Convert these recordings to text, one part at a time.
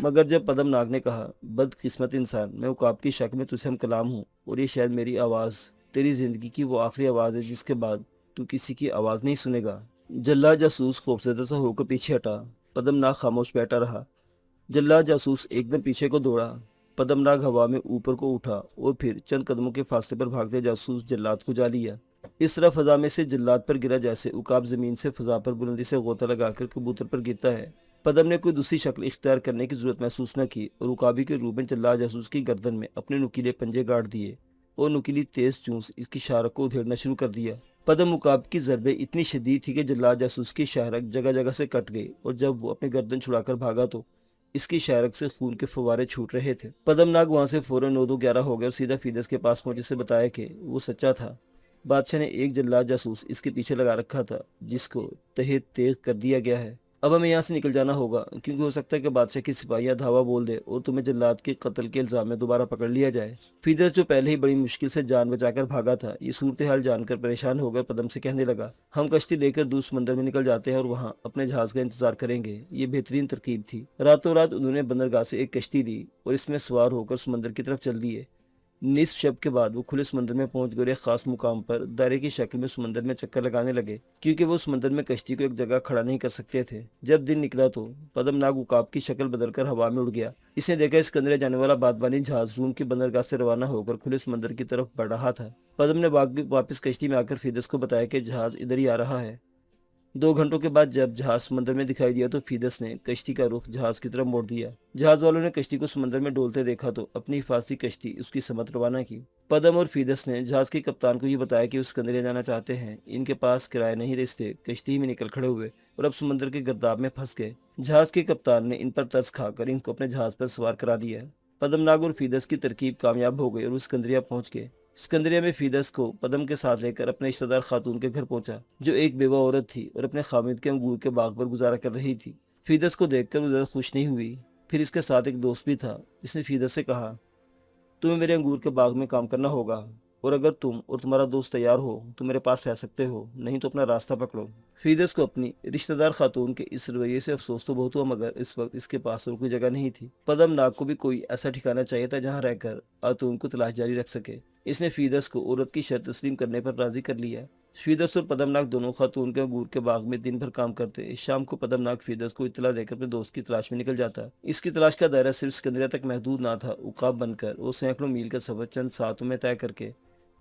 مگر جب پدم ناگ نے کہا، بدقسمت انسان، میں عقاب کی شکل میں تجھے ہم کلام ہوں، اور یہ شاید میری آواز تیری زندگی کی وہ آخری آواز ہے جس کے بعد تو کسی کی آواز نہیں سنے گا۔ جلاد جاسوس خوفزدہ سا ہو کر پیچھے ہٹا۔ پدم ناگ خاموش بیٹھا رہا۔ جلاد جاسوس ایک دم پیچھے کو دوڑا۔ پدم ناگ ہوا میں اوپر کو اٹھا اور پھر چند قدموں کے فاصلے پر بھاگتے جاسوس جلاد کو جا لیا۔ اس طرح فضا میں سے جلاد پر گرا جیسے عقاب زمین سے فضا پر بلندی سے غوطہ لگا کر کبوتر پر گرتا ہے۔ پدم نے کوئی دوسری شکل اختیار کرنے کی ضرورت محسوس نہ کی اور عقابی کے روپ میں جلاد جاسوس کی گردن میں اپنے نکیلے پنجے گاڑ دیے اور نکیلی تیز چونچ اس کی شاہرگ کو ادھیڑنا شروع کر دیا۔ پدم عقاب کی ضربیں اتنی شدید تھی کہ جلاد جاسوس کی شاہرگ جگہ جگہ سے کٹ گئی، اور جب وہ اپنی گردن چھڑا کر بھاگا تو اس کی شاہرگ سے خون کے فوارے چھوٹ رہے تھے۔ پدم ناگ وہاں سے فوراً 9-2-11 ہو گیا اور سیدھا فیدس کے پاس پہنچے سے بتایا کہ وہ سچا تھا۔ بادشاہ نے ایک جلاد جاسوس اس کے پیچھے لگا رکھا تھا جس کو تہے تیغ کر دیا گیا ہے۔ اب ہمیں یہاں سے نکل جانا ہوگا، کیونکہ ہو سکتا ہے کہ بادشاہ کی سپاہیاں دھاوا بول دے اور تمہیں جلاد کے قتل کے الزام میں دوبارہ پکڑ لیا جائے۔ فیدس جو پہلے ہی بڑی مشکل سے جان بچا کر بھاگا تھا، یہ صورتحال جان کر پریشان ہو کر پدم سے کہنے لگا، ہم کشتی لے کر دور سمندر میں نکل جاتے ہیں اور وہاں اپنے جہاز کا انتظار کریں گے۔ یہ بہترین ترکیب تھی۔ راتوں رات انہوں نے بندرگاہ سے ایک کشتی لی اور اس میں سوار ہو کر سمندر کی طرف چل دیے۔ نصف شب کے بعد وہ کھلے سمندر میں پہنچ گئے اور ایک خاص مقام پر دائرے کی شکل میں سمندر میں چکر لگانے لگے، کیونکہ وہ سمندر میں کشتی کو ایک جگہ کھڑا نہیں کر سکتے تھے۔ جب دن نکلا تو پدم ناگ عقاب کی شکل بدل کر ہوا میں اڑ گیا۔ اس نے دیکھا اسکندریہ جانے والا بادبانی جہاز روم کی بندرگاہ سے روانہ ہو کر کھلے سمندر کی طرف بڑھ رہا تھا۔ پدم نے واپس کشتی میں آ کر فیدس کو بتایا کہ جہاز ادھر ہی آ رہا ہے۔ 2 گھنٹوں کے بعد جب جہاز سمندر میں دکھائی دیا تو فیدس نے کشتی کا رخ جہاز کی طرف موڑ دیا۔ جہاز والوں نے کشتی کو سمندر میں ڈولتے دیکھا تو اپنی حفاظتی کشتی اس کی سمت روانہ کی۔ پدم اور فیدس نے جہاز کے کپتان کو یہ بتایا کہ وہ اسکندریہ جانا چاہتے ہیں، ان کے پاس کرایہ نہیں تھا، اس لیے کشتی ہی میں نکل کھڑے ہوئے اور اب سمندر کے گرداب میں پھنس گئے۔ جہاز کے کپتان نے ان پر ترس کھا کر ان کو اپنے جہاز پر سوار کرا دیا۔ پدم ناگ اور فیدس کی ترکیب کامیاب ہو گئی اور وہ اسکندریہ پہنچ گئے۔ اسکندریہ میں فیدس کو پدم کے ساتھ لے کر اپنے رشتہ دار خاتون کے گھر پہنچا، جو ایک بیوہ عورت تھی اور اپنے خامد کے انگور کے باغ پر گزارا کر رہی تھی۔ فیدس کو دیکھ کر وہ زیادہ خوش نہیں ہوئی۔ پھر اس کے ساتھ ایک دوست بھی تھا۔ اس نے فیدس سے کہا، تمہیں میرے انگور کے باغ میں کام کرنا ہوگا، اور اگر تم اور تمہارا دوست تیار ہو تو میرے پاس رہ سکتے ہو، نہیں تو اپنا راستہ پکڑو۔ فیدس کو اپنی رشتہ دار خاتون کے اس رویے سے افسوس تو بہت ہوا، مگر اس وقت اس کے پاس اور کوئی جگہ نہیں تھی۔ پدم ناگ کو بھی کوئی ایسا ٹھکانہ چاہیے تھا جہاں رہ کر خاتون کو تلاش جاری رکھ سکے۔ اس نے فیدس کو عورت کی شرط تسلیم کرنے پر راضی کر لیا۔ فیدس اور پدم ناگ دونوں خاتون کے انگور کے باغ میں دن بھر کام کرتے۔ شام کو پدم ناگ فیدس کو اطلاع دے کر اپنے دوست کی تلاش میں نکل جاتا۔ اس کی تلاش کا دائرہ صرف اسکندریہ تک محدود نہ تھا۔ عقاب بن کر وہ سینکڑوں میل کا سفر چند ساعتوں میں طے کر کے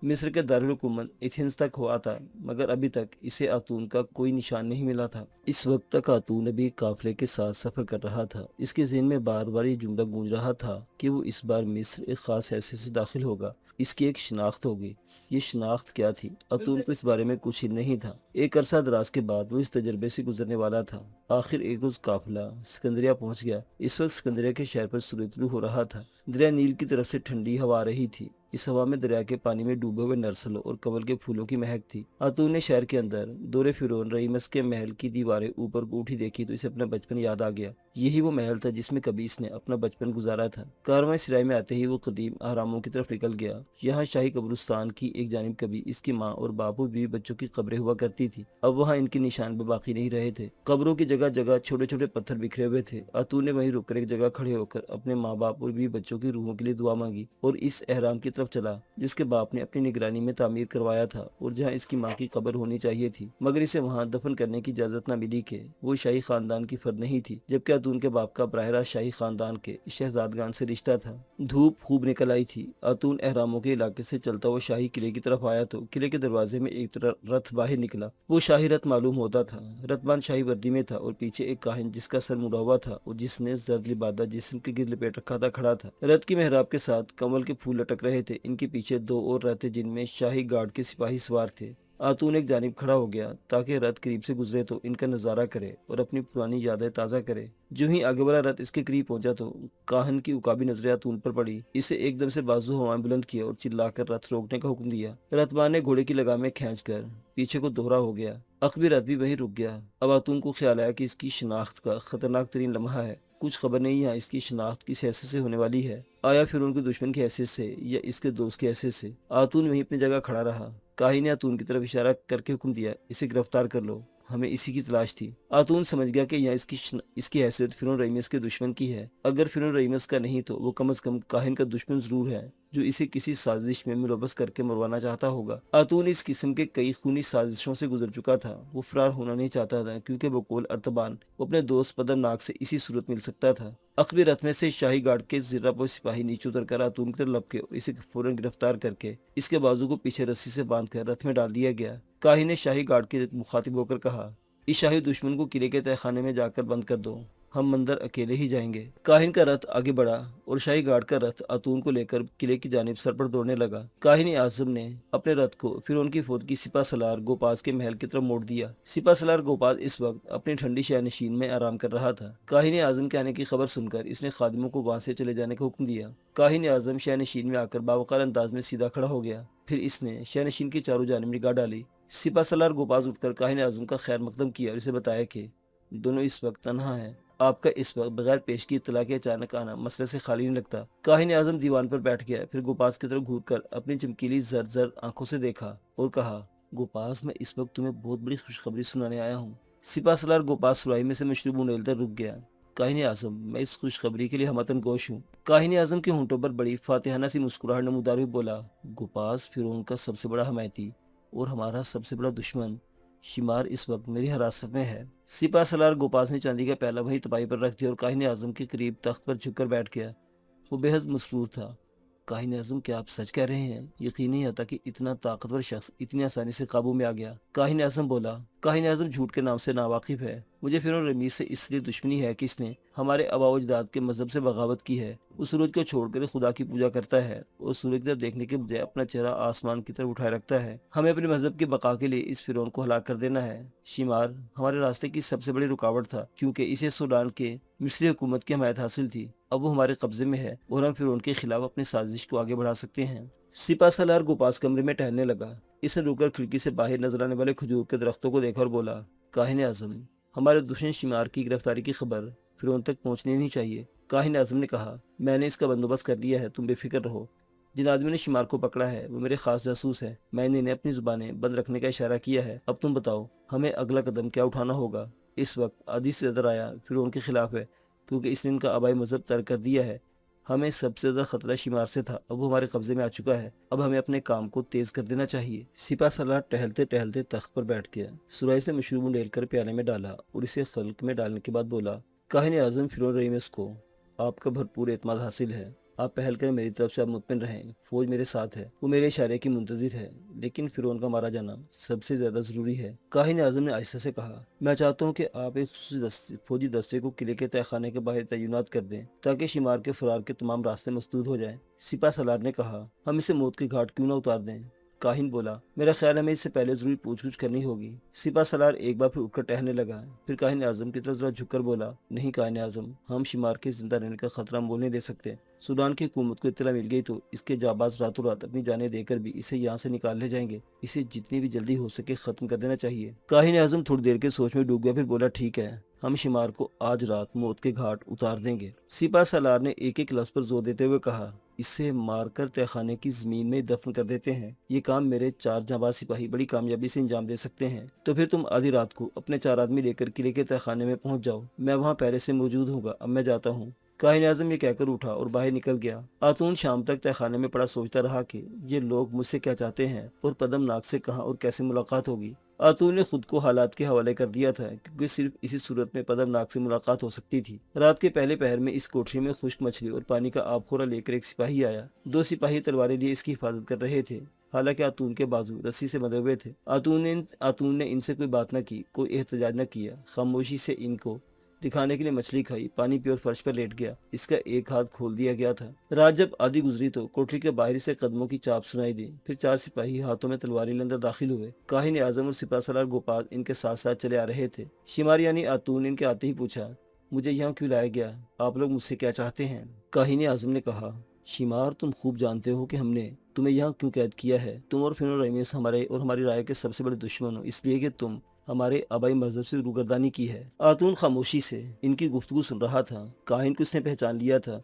مصر کے دارالحکومت ایتھنز تک ہوا تھا، مگر ابھی تک اسے خاتون کا کوئی نشان نہیں ملا تھا۔ اس وقت تک خاتون ابھی قافلے کے ساتھ سفر کر رہا تھا۔ اس کے ذہن میں بار بار یہ جملہ گونج رہا تھا کہ وہ اس بار مصر ایک خاص حیثیت سے داخل ہوگا، اس کی ایک شناخت ہوگی۔ یہ شناخت کیا تھی؟ خاتون کو اس بارے میں کچھ علم نہیں تھا۔ ایک عرصہ دراز کے بعد وہ اس تجربے سے گزرنے والا تھا۔ آخر ایک روز قافلہ اسکندریہ پہنچ گیا۔ اس وقت اسکندریہ کے شہر پر سورج طلوع ہو رہا تھا۔ دریا نیل کی طرف سے ٹھنڈی ہوا آ رہی تھی۔ اس ہوا میں دریا کے پانی میں ڈوبے ہوئے نرسلوں اور کنول کے پھولوں کی مہک تھی۔ خاتون نے شہر کے اندر دور فرعون رئیمس کے محل کی دیواریں اوپر کو اٹھی دیکھی تو اسے اپنا بچپن یاد آ گیا۔ یہی وہ محل تھا جس میں کبھی اس نے اپنا بچپن گزارا تھا۔ کارواں سرائے میں آتے ہی وہ قدیم اہراموں کی طرف نکل گیا۔ یہاں شاہی قبرستان کی ایک جانب کبھی اس کی ماں اور باپ اور بیوی بچوں کی قبریں ہوا کرتی تھی، اب وہاں ان کے نشان بھی باقی نہیں رہے تھے۔ قبروں کی جگہ جگہ چھوٹے چھوٹے پتھر بکھرے ہوئے تھے۔ خاتون نے وہیں رک کر ایک جگہ کھڑے ہو کر اپنے ماں باپ اور بیوی بچوں کی روحوں کے لیے دعا مانگی اور اس اہرام کی طرف چلا جس کے باپ نے اپنی نگرانی میں تعمیر کروایا تھا اور جہاں اس کی ماں کی قبر ہونی چاہیے تھی، مگر اسے وہاں دفن کرنے کی اجازت نہ ملی کہ وہ شاہی خاندان کی فرد نہیں تھی، جبکہ خاتون کے باپ کا براہ راست شاہی خاندان کے شہزادگان سے رشتہ تھا۔ دھوپ خوب نکل آئی تھی۔ خاتون اہراموں کے علاقے سے چلتا ہوا شاہی قلعے کی طرف آیا تو قلعے کے دروازے میں ایک رتھ باہر نکلا۔ وہ شاہی رتھ معلوم ہوتا تھا۔ رتبان شاہی وردی میں تھا اور پیچھے ایک کاہن جس کا سر مڑا ہوا تھا اور جس نے زرد لبادہ جسم کے گرد لپیٹ رکھا تھا کھڑا تھا۔ رتھ کی محراب کے ساتھ کنول کے پھول لٹک رہے تھے۔ ان کے پیچھے 2 اور رتھ جن میں شاہی گارڈ کے سپاہی سوار تھے۔ خاتون ایک جانب کھڑا ہو گیا تاکہ رتھ قریب سے گزرے تو ان کا نظارہ کرے اور اپنی پرانی یادیں تازہ کرے۔ جو ہی آگے والا رتھ اس کے قریب پہنچا تو کاہن کی عقابی نظریں خاتون پر پڑی۔ اسے ایک دم سے بازو ہوائیں بلند کیا اور چلا کر رتھ روکنے کا حکم دیا۔ رتبان نے گھوڑے کی لگامیں کھینچ کر پیچھے کو دوہرا ہو گیا۔ عقبی رتھ بھی وہیں رک گیا۔ اب خاتون کو خیال آیا کہ اس کی شناخت کا خطرناک ترین لمحہ ہے۔ کچھ خبر نہیں یہاں اس کی شناخت کس حیثیت سے ہونے والی ہے، آیا پھر ان کے دشمن کی حیثیت سے یا اس کے دوست کی حیثیت سے۔ خاتون وہیں اپنی جگہ کھڑا رہا۔ کاہن نے خاتون کی طرف اشارہ کر کے حکم دیا، اسے گرفتار کر لو۔ ہمیں اسی کی تلاش تھی۔ آتون سمجھ گیا کہ یہاں اس کی حیثیت فرعون رئیمس کے دشمن کی ہے۔ اگر فرعون رئیمس کا نہیں تو وہ کم از کم کاہن کا دشمن ضرور ہے جو اسے کسی سازش میں ملوث کر کے مروانا چاہتا ہوگا۔ آتون اس قسم کے کئی خونی سازشوں سے گزر چکا تھا۔ وہ فرار ہونا نہیں چاہتا تھا کیونکہ بقول ارتبان وہ اپنے دوست پدم ناگ سے اسی صورت مل سکتا تھا۔ عقبی رتھ میں سے شاہی گارڈ کے زرہ پوش سپاہی نیچے اتر کر آتون کی طرف لپ کے اسے فوراً گرفتار کر کے اس کے بازو کو پیچھے رسی سے باندھ کر رتھ میں ڈال دیا گیا۔ کاہن نے شاہی گارڈ کے مخاطب ہو کر کہا، اس شاہی دشمن کو قلعے کے تہہ خانے میں جا کر بند کر دو، ہم مندر اکیلے ہی جائیں گے۔ کاہن کا رتھ آگے بڑھا اور شاہی گارڈ کا رتھ آتون کو لے کر قلعے کی جانب سر پر دوڑنے لگا۔ کاہن اعظم نے اپنے رتھ کو فرعون کی فوج کی سپہ سالار گوپاز کے محل کی طرف موڑ دیا۔ سپہ سالار گوپاز اس وقت اپنی ٹھنڈی شہ نشین میں آرام کر رہا تھا۔ کاہن اعظم کے آنے کی خبر سن کر اس نے خادموں کو وہاں سے چلے جانے کا حکم دیا۔ کاہن اعظم شہ نشین میں آ کر باوقار انداز میں سیدھا کھڑا ہو گیا، پھر اس نے شہ نشین کی چاروں جانب نگاہ ڈالی۔ سپہ سالار گوپاز اٹھ کر کاہن اعظم کا خیر مقدم کیا اور اسے بتایا کہ دونوں اس وقت تنہا ہیں، آپ کا اس وقت بغیر پیشگی اطلاع کے اچانک آنا مسئلے سے خالی نہیں لگتا۔ کاہن اعظم دیوان پر بیٹھ گیا، پھر گوپاز کی طرف گھور کر اپنی چمکیلی زرد زرد آنکھوں سے دیکھا اور کہا، گوپاز میں اس وقت تمہیں بہت بڑی خوشخبری سنانے آیا ہوں۔ سپہ سالار گوپاز سرائی میں سے مشروب اونیلتا رک گیا۔ کاہن اعظم، میں اس خوشخبری کے لیے ہمتن گوش ہوں۔ کاہن اعظم کے ہونٹوں پر بڑی فاتحانہ سی مسکراہٹ نمودار ہوئی بولا، گوپاز، فرعون کا سب سے بڑا حمایتی اور ہمارا سب سے بڑا دشمن شمار اس وقت میری حراست میں ہے۔ سپہ سالار گوپاز نے چاندی کا پیالہ وہیں تپائی پر رکھ دیا اور کاہن اعظم کے قریب تخت پر جھک کر بیٹھ گیا۔ وہ بے حد مسرور تھا۔ کاہن اعظم، کیا آپ سچ کہہ رہے ہیں؟ یقین نہیں آتا کہ اتنا طاقتور شخص اتنی آسانی سے قابو میں آ گیا۔ کاہن اعظم بولا، کاہن اعظم جھوٹ کے نام سے ناواقف ہے۔ مجھے فرعون رمیز سے اس لیے دشمنی ہے کہ اس نے ہمارے آباء و اجداد کے مذہب سے بغاوت کی ہے۔ وہ سورج کو چھوڑ کر خدا کی پوجا کرتا ہے اور سورج کی طرف دیکھنے کے بجائے اپنا چہرہ آسمان کی طرف اٹھائے رکھتا ہے۔ ہمیں اپنے مذہب کی بقا کے لیے اس فرعون کو ہلاک کر دینا ہے۔ شمار ہمارے راستے کی سب سے بڑی رکاوٹ تھا کیونکہ اسے سوڈان کے مصری حکومت کی حمایت حاصل تھی۔ اب وہ ہمارے قبضے میں ہے اور ہم فرعون کے خلاف اپنی سازش کو آگے بڑھا سکتے ہیں۔ سپہ سالار گوپاز کمرے میں ٹہلنے لگا۔ اس نے رک کر کھڑکی سے باہر نظر آنے والے کھجور کے درختوں کو دیکھا اور بولا، کاہن اعظم، ہمارے دشمن شمار کی گرفتاری کی خبر فرعون تک پہنچنی نہیں چاہیے۔ کاہن اعظم نے کہا، میں نے اس کا بندوبست کر لیا ہے، تم بے فکر رہو۔ جن آدمیوں نے شمار کو پکڑا ہے وہ میرے خاص جاسوس ہیں۔ میں نے انہیں اپنی زبانیں بند رکھنے کا اشارہ کیا ہے۔ اب تم بتاؤ ہمیں اگلا قدم کیا اٹھانا ہوگا؟ اس وقت آدھی سے زیادہ رایا فرعون کے خلاف ہے کیونکہ اس نے ان کا آبائی مذہب ترک کر دیا ہے۔ ہمیں سب سے زیادہ خطرہ شمار سے تھا، اب وہ ہمارے قبضے میں آ چکا ہے۔ اب ہمیں اپنے کام کو تیز کر دینا چاہیے۔ سپہ سالار ٹہلتے ٹہلتے تخت پر بیٹھ گیا، سرائی سے مشروب اونڈیل کر پیالے میں ڈالا اور اسے خلق میں ڈالنے کے بعد بولا، کاہن اعظم، فرعون رئیمس کو آپ کا بھرپور اعتماد حاصل ہے۔ آپ پہل کریں، میری طرف سے آپ مطمئن رہیں، فوج میرے ساتھ ہے، وہ میرے اشارے کی منتظر ہے، لیکن فرعون کا مارا جانا سب سے زیادہ ضروری ہے۔ کاہن اعظم نے آہستہ سے کہا، میں چاہتا ہوں کہ آپ ایک خصوصی فوجی دستے کو قلعے کے تہہ خانے کے باہر تعینات کر دیں تاکہ شمار کے فرار کے تمام راستے مسدود ہو جائیں۔ سپہ سالار نے کہا، ہم اسے موت کے گھاٹ کیوں نہ اتار دیں؟ کاہن بولا، میرا خیال ہے ہمیں اس سے پہلے ضروری پوچھ گچھ کرنی ہوگی۔ سپہ سالار ایک بار پھر اٹھ کر ٹہلنے لگا، پھر کاہن اعظم کی طرف ذرا جھک کر بولا، نہیں کاہن اعظم، ہم شمار کے زندہ رہنے کا خطرہ مول نہیں لے سکتے۔ سوڈان کی حکومت کو اطلاع مل گئی تو اس کے جانباز راتوں رات اپنی جانیں دے کر بھی اسے یہاں سے نکال لے جائیں گے۔ اسے جتنی بھی جلدی ہو سکے ختم کر دینا چاہیے۔ کاہن اعظم تھوڑی دیر کے سوچ میں ڈوب گیا، پھر بولا، ٹھیک ہے، ہم شمار کو آج رات موت کے گھاٹ اتار دیں گے۔ سپہ سالار نے ایک ایک لفظ پر زور دیتے ہوئے کہا، اسے مار کر تہہ خانے کی زمین میں دفن کر دیتے ہیں۔ یہ کام میرے 4 جانباز سپاہی بڑی کامیابی سے انجام دے سکتے ہیں۔ تو پھر تم آدھی رات کو اپنے 4 آدمی لے کر قلعے کے تہہ خانے میں پہنچ جاؤ، میں وہاں پہلے سے موجود ہوں گا۔ اب میں جاتا ہوں۔ کاہن اعظم یہ کہہ کر اٹھا اور باہر نکل گیا۔ آتون شام تک تہہ خانے میں پڑا سوچتا رہا کہ یہ لوگ مجھ سے کیا چاہتے ہیں اور پدم ناگ سے کہاں اور کیسے ملاقات ہوگی۔ آتون نے خود کو حالات کے حوالے کر دیا تھا کیونکہ صرف اسی صورت میں پدم ناگ سے ملاقات ہو سکتی تھی۔ رات کے پہلے پہر میں اس کوٹری میں خشک مچھلی اور پانی کا آب خورا لے کر ایک سپاہی آیا۔ 2 سپاہی تلواریں لیے اس کی حفاظت کر رہے تھے، حالانکہ آتون کے بازو رسی سے بندھے ہوئے تھے۔ آتون نے ان سے کوئی بات نہ کی، کوئی احتجاج نہ کیا، خاموشی سے ان کو دکھانے کے لیے مچھلی کھائی، پانی پی اور فرش پر لیٹ گیا۔ اس کا ایک ہاتھ کھول دیا گیا تھا۔ رات جب آدھی گزری تو کوٹری کے باہر سے قدموں کی چاپ سنائی دی، پھر 4 سپاہی ہاتھوں میں تلواریں لے اندر داخل ہوئے۔ کاہن اعظم اور سپہ سالار گوپال ان کے ساتھ ساتھ چلے آ رہے تھے۔ شمار یعنی آتون نے ان کے آتے ہی پوچھا، مجھے یہاں کیوں لایا گیا؟ آپ لوگ مجھ سے کیا چاہتے ہیں؟ کاہن اعظم نے کہا، شمار، تم خوب جانتے ہو کہ ہم نے تمہیں یہاں کیوں قید کیا ہے۔ تم اور فرعون رئیمس ہمارے اور ہماری رائے کے سب سے بڑے دشمن ہو، اس لیے کہ تم ہمارے آبائی مذہب سے روگردانی کی ہے۔ آتون خاموشی سے ان کی گفتگو سن رہا تھا۔ کاہن کو اس نے پہچان لیا تھا،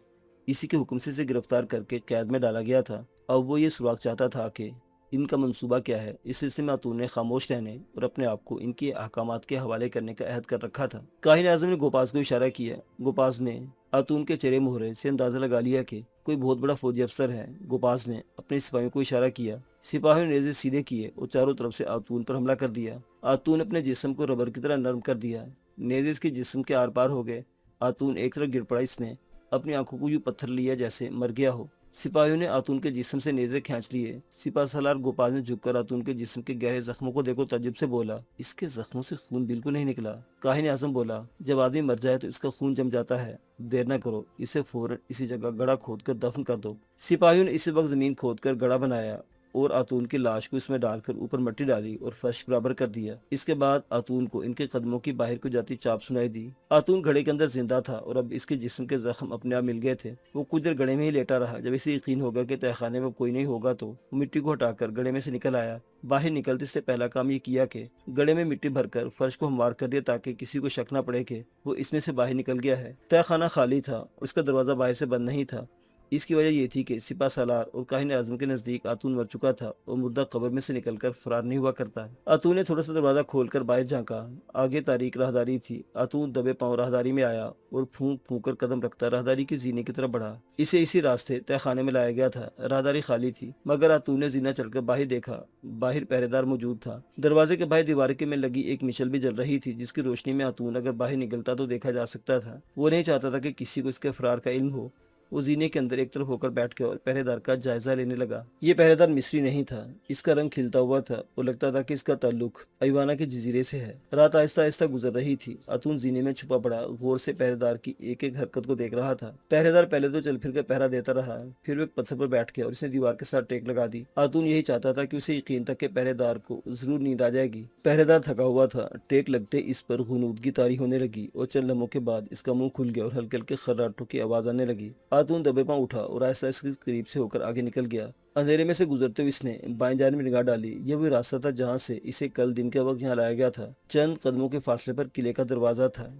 اسی کے حکم سے اسے گرفتار کر کے قید میں ڈالا گیا تھا۔ اب وہ یہ سراغ چاہتا تھا کہ ان کا منصوبہ کیا ہے؟ اس سلسلے میں آتون نے خاموش رہنے اور اپنے آپ کو ان کے احکامات کے حوالے کرنے کا عہد کر رکھا تھا۔ کاہن اعظم نے گوپاس کو اشارہ کیا۔ گوپاس نے آتون کے چہرے مہرے سے اندازہ لگا لیا کہ کوئی بہت بڑا فوجی افسر ہے۔ گوپاس نے اپنے سپاہیوں کو اشارہ کیا۔ سپاہیوں نے نیزے سیدھے کیے اور چاروں طرف سے آتون پر حملہ کر دیا۔ آتون نے اپنے جسم کو ربر کی طرح نرم کر دیا۔ نیزے اس کے جسم کے آر پار ہو گئے۔ آتون ایک طرف گر پڑا۔ اس نے اپنی آنکھوں کو یوں پتھر لیا جیسے مر گیا ہو۔ سپاہیوں نے آتون کے جسم سے نیزے کھینچ لیے۔ سپہ سالار گوپاس نے جھک کر آتون کے جسم کے گہرے زخموں کو دیکھو تعجب سے بولا، اس کے زخموں سے خون بالکل نہیں نکلا۔ کاہن اعظم بولا، جب آدمی مر جائے تو اس کا خون جم جاتا ہے، دیر نہ کرو، اسے فوراً اسی جگہ گڑھا کھود کر دفن کر دو۔ سپاہیوں نے اسی وقت زمین کھود کر گڑھا بنایا اور آتون کی لاش کو اس میں ڈال کر اوپر مٹی ڈالی اور فرش برابر کر دیا۔ اس کے بعد آتون کو ان کے قدموں کی باہر کو جاتی چاپ سنائی دی۔ آتون گھڑے کے اندر زندہ تھا اور اب اس کے جسم کے زخم اپنے آپ مل گئے تھے۔ وہ کچھ دیر گڑھے میں ہی لیٹا رہا۔ جب اسے یقین ہوگا کہ تہہ خانے میں کوئی نہیں ہوگا تو وہ مٹی کو ہٹا کر گڑھے میں سے نکل آیا۔ باہر نکلتے سے پہلا کام یہ کیا کہ گڑھے میں مٹی بھر کر فرش کو ہموار کر دیا تاکہ کسی کو شک نہ پڑے کہ وہ اس میں سے باہر نکل گیا ہے۔ تہہ خانہ خالی تھا، اس کا دروازہ باہر سے بند نہیں تھا۔ اس کی وجہ یہ تھی کہ سپہ سالار اور کاہن اعظم کے نزدیک آتون مر چکا تھا اور مردہ قبر میں سے نکل کر فرار نہیں ہوا کرتا۔ آتون نے تھوڑا سا دروازہ کھول کر باہر جھانکا۔ آگے تاریک راہداری تھی۔ آتون دبے پاؤں راہداری میں آیا اور پھونک پھونک کر قدم رکھتا راہداری کی زینے کی طرف بڑھا۔ اسے اسی راستے تہہ خانے میں لایا گیا تھا۔ راہداری خالی تھی مگر آتون نے زینہ چڑھ کر باہر دیکھا۔ باہر پہرے دار موجود تھا۔ دروازے کے باہر دیوار میں لگی ایک مشل بھی جل رہی تھی جس کی روشنی میں آتون اگر باہر نکلتا تو دیکھا جا سکتا تھا۔ وہ نہیں چاہتا تھا کہ کسی کو اس کے فرار کا علم ہو۔ وہ زینے کے اندر ایک طرف ہو کر بیٹھ گیا اور پہرے دار کا جائزہ لینے لگا۔ یہ پہرے دار مصری نہیں تھا، اس کا رنگ کھلتا ہوا تھا اور لگتا تھا کہ اس کا تعلق ایوانا کے جزیرے سے ہے۔ رات آہستہ آہستہ گزر رہی تھی۔ آتون زینے میں چھپا پڑا غور سے پہرے دار کی ایک ایک حرکت کو دیکھ رہا تھا۔ پہرے دار پہلے تو چل پھر کر پہرا دیتا رہا، پھر وہ ایک پتھر پر بیٹھ گیا اور اس نے دیوار کے ساتھ ٹیک لگا دی۔ آتون یہی چاہتا تھا کہ اسے یقین تھا کہ پہرے دار کو ضرور نیند آ جائے گی۔ پہرے دار تھکا ہوا تھا۔ ٹیک لگتے اس پر غنودگی طاری ہونے لگی اور چند لمحوں کے بعد اس کا منہ کھل گیا اور ہلکے ہلکے خراٹوں کی آواز آنے لگی۔ آتون دبے پاؤں اٹھا اور آہستہ اس کے قریب سے ہو کر آگے نکل گیا۔ اندھیرے میں سے گزرتے ہوئے اس نے بائیں جانب نگاہ ڈالی۔ یہ وہی راستہ تھا جہاں سے اسے کل دن کے وقت یہاں لایا گیا تھا۔ چند قدموں کے فاصلے پر قلعے کا دروازہ تھا۔